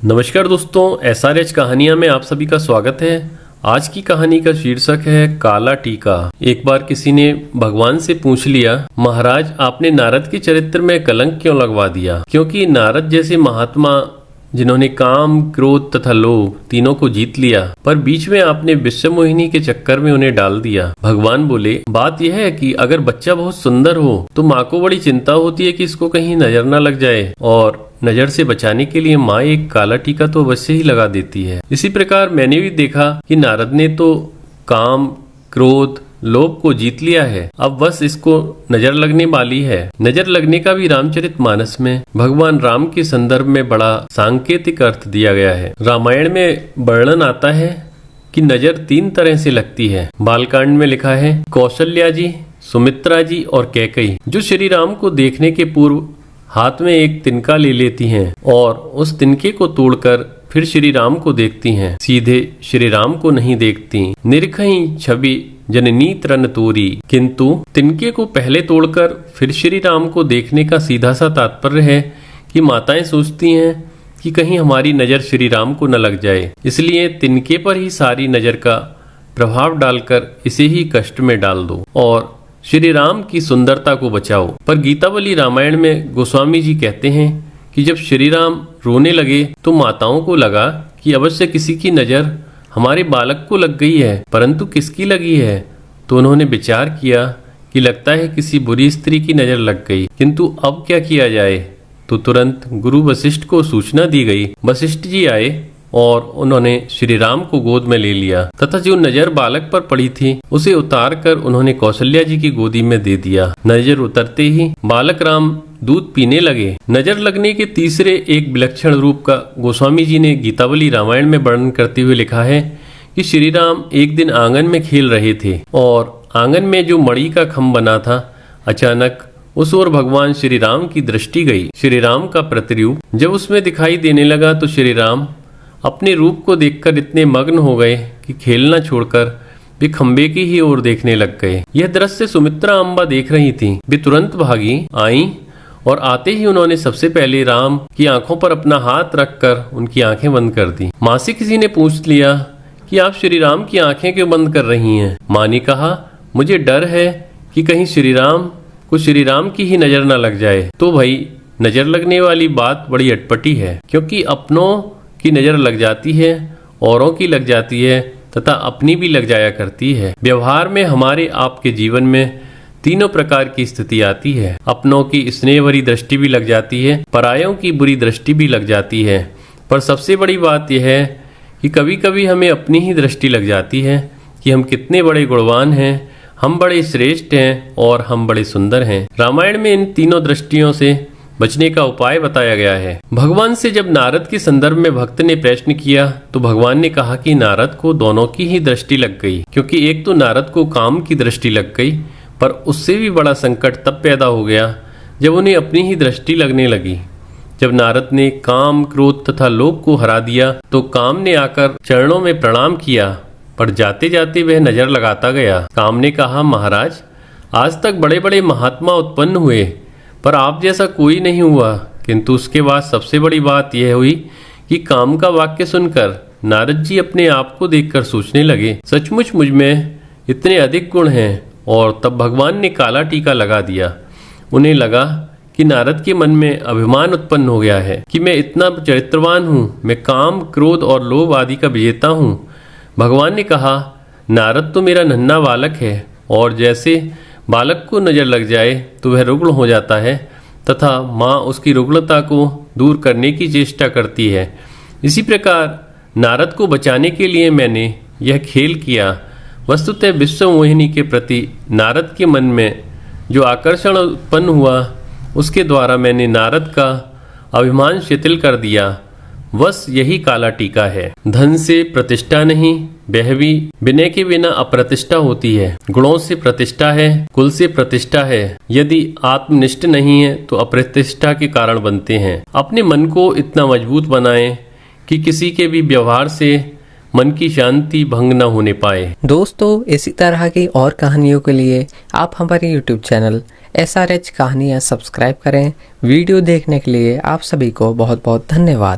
नमस्कार दोस्तों, SRH कहानियां में आप सभी का स्वागत है। आज की कहानी का शीर्षक है काला टीका। एक बार किसी ने भगवान से पूछ लिया, महाराज आपने नारद के चरित्र में कलंक क्यों लगवा दिया? क्योंकि नारद जैसे महात्मा जिन्होंने काम, क्रोध तथा लोभ तीनों को जीत लिया, पर बीच में आपने विश्वमोहिनी के चक्कर में उन्हें डाल दिया। भगवान बोले, बात यह है कि अगर बच्चा बहुत सुंदर हो तो माँ को बड़ी चिंता होती है कि इसको कहीं नजर न लग जाए, और नजर से बचाने के लिए माँ एक काला टीका तो अवश्य ही लगा देती है। इसी प्रकार मैंने भी देखा कि नारद ने तो काम, क्रोध, लोभ को जीत लिया है, अब बस इसको नजर लगने वाली है। नजर लगने का भी रामचरितमानस में भगवान राम के संदर्भ में बड़ा सांकेतिक अर्थ दिया गया है। रामायण में वर्णन आता है कि नजर 3 तरह से लगती है। बालकांड में लिखा है, कौशल्या जी, सुमित्रा जी और कैकेयी जो श्री राम को देखने के पूर्व हाथ में एक तिनका ले लेती हैं और उस तिनके को तोड़कर फिर श्री राम को देखती हैं, सीधे श्री राम को नहीं देखती। निरखई छवि जननी तृण तोरी, किंतु तिनके को पहले तोड़कर फिर श्री राम को देखने का सीधा सा तात्पर्य है कि माताएं सोचती हैं कि कहीं हमारी नजर श्री राम को न लग जाए, इसलिए तिनके पर ही सारी नजर का प्रभाव डालकर इसे ही कष्ट में डाल दो और श्री राम की सुंदरता को बचाओ। पर गीतावली रामायण में गोस्वामी जी कहते हैं कि जब श्री राम रोने लगे तो माताओं को लगा कि अवश्य किसी की नजर हमारे बालक को लग गई है, परंतु किसकी लगी है? तो उन्होंने विचार किया कि लगता है किसी बुरी स्त्री की नजर लग गई, किंतु अब क्या किया जाए? तो तुरंत गुरु वशिष्ठ को सूचना दी गई। वशिष्ठ जी आए और उन्होंने श्री राम को गोद में ले लिया तथा जो नजर बालक पर पड़ी थी उसे उतार कर उन्होंने कौशल्या जी की गोदी में दे दिया। नजर उतरते ही बालक राम दूध पीने लगे। नजर लगने के तीसरे एक विलक्षण रूप का गोस्वामी जी ने गीतावली रामायण में वर्णन करते हुए लिखा है कि श्री राम एक दिन आंगन में खेल रहे थे और आंगन में जो मणि का खम्भ बना था, अचानक उस ओर भगवान श्री राम की दृष्टि गई। श्री राम का प्रतिरूप जब उसमें दिखाई देने लगा तो श्री राम अपने रूप को देखकर इतने मग्न हो गए कि खेलना छोड़कर वे खंबे की ही ओर देखने लग गए। यह दृश्य सुमित्रा अम्बा देख रही थी। वे तुरंत भागी आईं और आते ही उन्होंने सबसे पहले राम की आंखों पर अपना हाथ रखकर उनकी आंखें बंद कर दी। माँ से किसी ने पूछ लिया कि आप श्री राम की आंखें क्यों बंद कर रही हैं? माँ ने कहा, मुझे डर है कि कहीं श्री राम को श्री राम की ही नजर न लग जाए। तो भाई, नजर लगने वाली बात बड़ी अटपटी है, क्योंकि अपनों की नजर लग जाती है, औरों की लग जाती है तथा अपनी भी लग जाया करती है। व्यवहार में हमारे आपके जीवन में तीनों प्रकार की स्थिति आती है। अपनों की स्नेह भरी दृष्टि भी लग जाती है, परायों की बुरी दृष्टि भी लग जाती है, पर सबसे बड़ी बात यह है कि कभी कभी हमें अपनी ही दृष्टि लग जाती है कि हम कितने बड़े गुणवान हैं, हम बड़े श्रेष्ठ हैं और हम बड़े सुंदर हैं। रामायण में इन तीनों दृष्टियों से बचने का उपाय बताया गया है। भगवान से जब नारद के संदर्भ में भक्त ने प्रश्न किया तो भगवान ने कहा कि नारद को दोनों की ही दृष्टि लग गई, क्योंकि एक तो नारद को काम की दृष्टि लग गई, पर उससे भी बड़ा संकट तब पैदा हो गया जब उन्हें अपनी ही दृष्टि लगने लगी। जब नारद ने काम, क्रोध तथा लोभ को हरा दिया तो काम ने आकर चरणों में प्रणाम किया, पर जाते जाते वह नजर लगाता गया। काम ने कहा, महाराज आज तक बड़े बड़े महात्मा उत्पन्न हुए, पर आप जैसा कोई नहीं हुआ। किंतु उसके बाद सबसे बड़ी बात यह हुई कि काम का वाक्य सुनकर नारद जी अपने आप को देखकर सोचने लगे, सचमुच मुझ में इतने अधिक गुण हैं, और तब भगवान ने काला टीका लगा दिया। उन्हें लगा कि नारद के मन में अभिमान उत्पन्न हो गया है कि मैं इतना चरित्रवान हूँ, मैं काम, क्रोध और लोभ आदि का विजेता हूँ। भगवान ने कहा, नारद तो मेरा नन्हा बालक है, और जैसे बालक को नजर लग जाए तो वह रुग्ण हो जाता है तथा माँ उसकी रुग्णता को दूर करने की चेष्टा करती है। इसी प्रकार नारद को बचाने के लिए मैंने यह खेल किया। वस्तुतः विश्वमोहिनी के प्रति नारद के मन में जो आकर्षण उत्पन्न हुआ, उसके द्वारा मैंने नारद का अभिमान शिथिल कर दिया। बस यही काला टीका है। धन से प्रतिष्ठा नहीं, वह भी विनय के बिना अप्रतिष्ठा होती है। गुणों से प्रतिष्ठा है, कुल से प्रतिष्ठा है, यदि आत्मनिष्ठ नहीं है तो अप्रतिष्ठा के कारण बनते हैं। अपने मन को इतना मजबूत बनाएं कि किसी के भी व्यवहार से मन की शांति भंग न होने पाए। दोस्तों, इसी तरह की और कहानियों के लिए आप हमारे YouTube चैनल SRH कहानियाँ सब्सक्राइब करें। वीडियो देखने के लिए आप सभी को बहुत बहुत धन्यवाद।